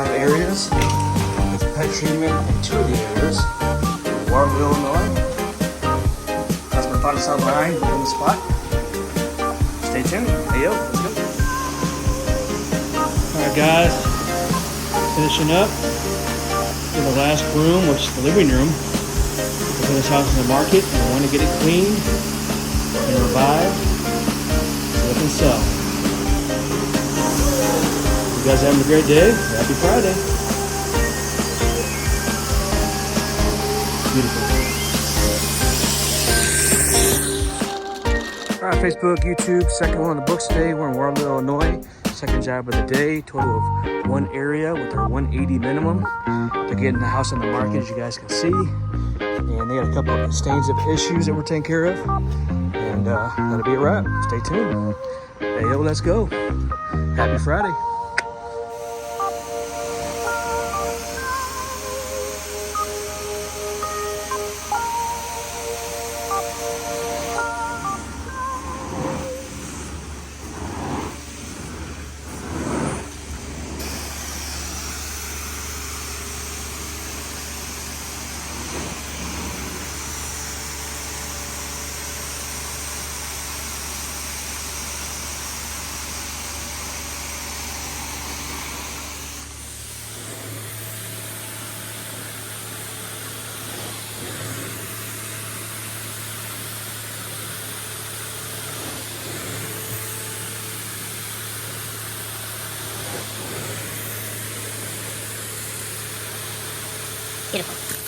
5 areas with pet treatment in 2 of the areas. Waterloo, Illinois. Customer thought us online, we're on the spot. Stay tuned. Hey yo, let's go. Alright guys, finishing up in the last room, which is the living room. We put this house in the market and we want to get it cleaned and revived so we can sell. You guys having a great day? Happy Friday. Beautiful. Alright, Facebook, YouTube, second one on the books today. We're in Waterloo, Illinois. Second job of the day, total of 1 area with our 180 minimum. They're getting the house on the market, as you guys can see. And they got a couple of stains of issues that we're taking care of. And that'll be a wrap. Stay tuned. Hey, yo, let's go. Happy Friday. Beautiful.